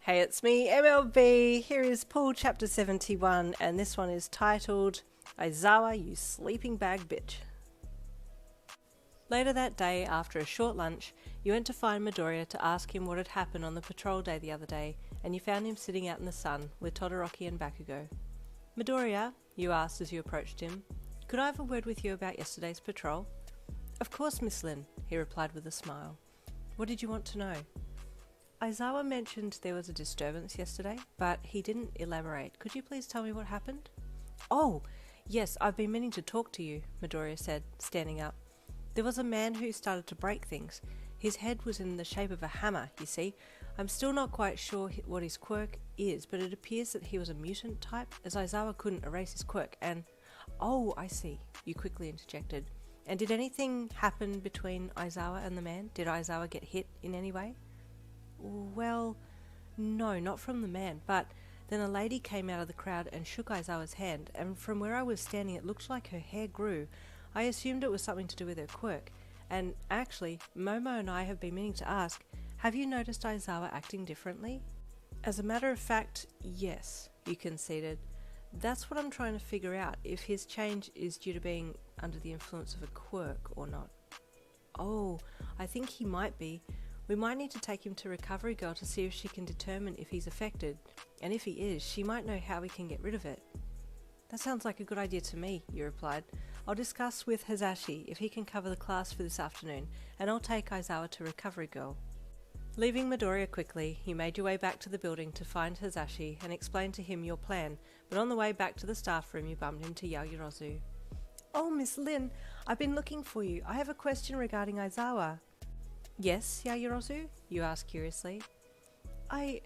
Hey, it's me, MLB. Here is Pool Chapter 71, and this one is titled, Aizawa, you sleeping bag bitch. Later that day, after a short lunch, you went to find Midoriya to ask him what had happened on the patrol day the other day, and you found him sitting out in the sun with Todoroki and Bakugo. Midoriya, you asked as you approached him, could I have a word with you about yesterday's patrol? Of course, Miss Lin, he replied with a smile. What did you want to know? Aizawa mentioned there was a disturbance yesterday, but he didn't elaborate. Could you please tell me what happened? Oh, yes, I've been meaning to talk to you, Midoriya said, standing up. There was a man who started to break things. His head was in the shape of a hammer, you see. I'm still not quite sure what his quirk is, but it appears that he was a mutant type, as Aizawa couldn't erase his quirk, and... Oh, I see, you quickly interjected. And did anything happen between Aizawa and the man? Did Aizawa get hit in any way? Well, no, not from the man, but then a lady came out of the crowd and shook Aizawa's hand, and from where I was standing it looked like her hair grew. I assumed it was something to do with her quirk, and actually, Momo and I have been meaning to ask, have you noticed Aizawa acting differently? As a matter of fact, yes, you conceded. That's what I'm trying to figure out, if his change is due to being under the influence of a quirk or not. Oh, I think he might be. We might need to take him to Recovery Girl to see if she can determine if he's affected, and if he is, she might know how we can get rid of it. That sounds like a good idea to me, you replied. I'll discuss with Hazashi if he can cover the class for this afternoon, and I'll take Aizawa to Recovery Girl. Leaving Midoriya quickly, you made your way back to the building to find Hazashi and explain to him your plan, but on the way back to the staff room you bumped into Yaoyorozu. Oh, Miss Lin, I've been looking for you. I have a question regarding Aizawa. Yes, Yaoyorozu? You asked curiously. I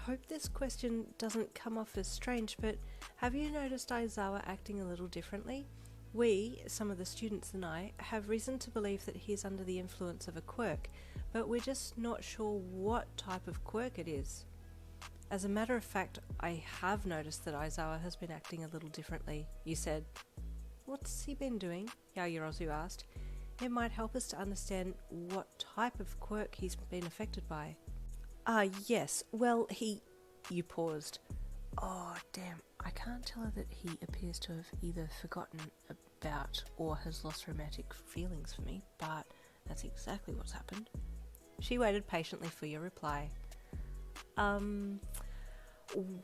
hope this question doesn't come off as strange, but have you noticed Aizawa acting a little differently? We, some of the students and I, have reason to believe that he is under the influence of a quirk, but we're just not sure what type of quirk it is. As a matter of fact, I have noticed that Aizawa has been acting a little differently, you said. What's he been doing? Yaoyorozu asked. It might help us to understand what type of quirk he's been affected by. Yes, well, You paused. Oh, damn, I can't tell her that he appears to have either forgotten about or has lost romantic feelings for me, but that's exactly what's happened. She waited patiently for your reply.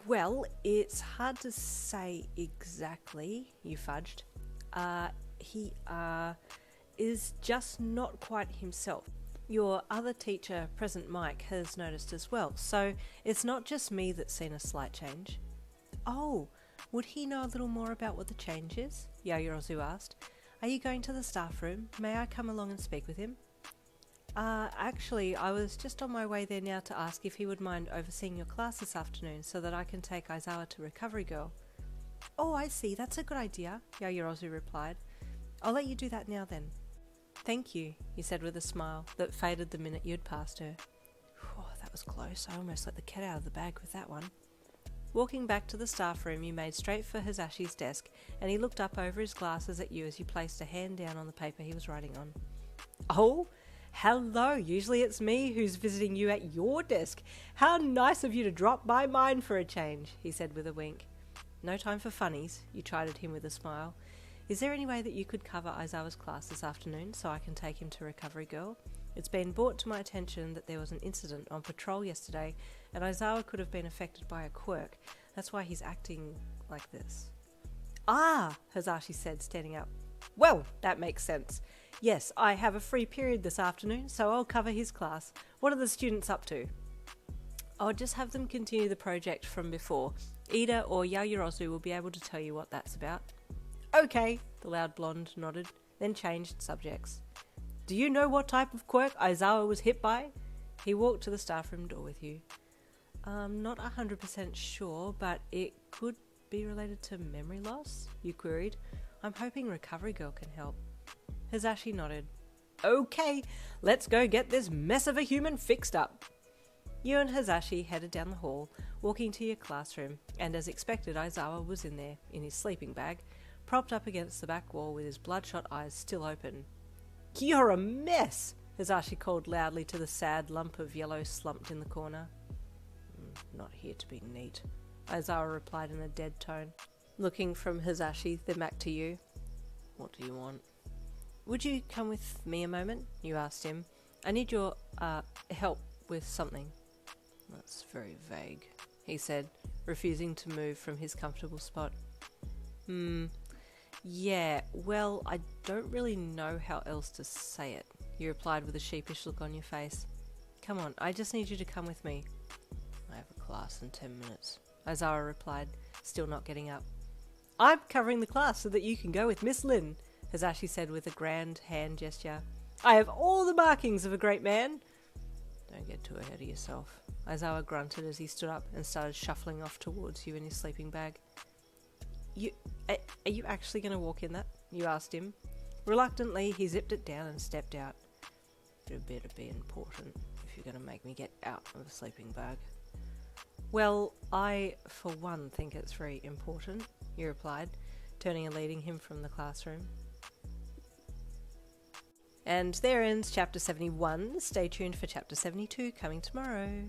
Well, it's hard to say exactly, you fudged. He is just not quite himself. Your other teacher, Present Mike, has noticed as well, so it's not just me that's seen a slight change. Oh, would he know a little more about what the change is? Yaoyorozu asked. Are you going to the staff room? May I come along and speak with him? Actually, I was just on my way there now to ask if he would mind overseeing your class this afternoon so that I can take Aizawa to Recovery Girl. Oh, I see, that's a good idea, Yaoyorozu replied. I'll let you do that now then. Thank you, he said with a smile that faded the minute you'd passed her. Whew, that was close. I almost let the cat out of the bag with that one. Walking back to the staff room, you made straight for Hazashi's desk, and he looked up over his glasses at you as you placed a hand down on the paper he was writing on. Oh, hello. Usually it's me who's visiting you at your desk. How nice of you to drop by mine for a change, he said with a wink. No time for funnies, you chided him with a smile. Is there any way that you could cover Aizawa's class this afternoon so I can take him to Recovery Girl? It's been brought to my attention that there was an incident on patrol yesterday and Aizawa could have been affected by a quirk. That's why he's acting like this. Ah, Hazashi said, standing up. Well, that makes sense. Yes, I have a free period this afternoon, so I'll cover his class. What are the students up to? I'll just have them continue the project from before. Ida or Yaoyorozu will be able to tell you what that's about. Okay, the loud blonde nodded, then changed subjects. Do you know what type of quirk Aizawa was hit by? He walked to the staff room door with you. Not 100% sure, but it could be related to memory loss, you queried. I'm hoping Recovery Girl can help. Hazashi nodded. Okay, let's go get this mess of a human fixed up. You and Hazashi headed down the hall, walking to your classroom, and as expected Aizawa was in there, in his sleeping bag, propped up against the back wall with his bloodshot eyes still open. You're a mess, Hazashi called loudly to the sad lump of yellow slumped in the corner. Not here to be neat, Aizawa replied in a dead tone. Looking from Hisashi, then back to you. What do you want? Would you come with me a moment? You asked him. I need your, help with something. That's very vague, he said, refusing to move from his comfortable spot. Yeah, well, I don't really know how else to say it, you replied with a sheepish look on your face. Come on, I just need you to come with me. I have a class in 10 minutes, Aizawa replied, still not getting up. I'm covering the class so that you can go with Miss Lin, Hisashi said with a grand hand gesture. I have all the markings of a great man. Don't get too ahead of yourself, Aizawa grunted as he stood up and started shuffling off towards you in his sleeping bag. Are you actually going to walk in that? You asked him. Reluctantly, he zipped it down and stepped out. It better be important if you're going to make me get out of a sleeping bag. Well, I, for one, think it's very important, he replied, turning and leading him from the classroom. And there ends Chapter 71. Stay tuned for Chapter 72 coming tomorrow.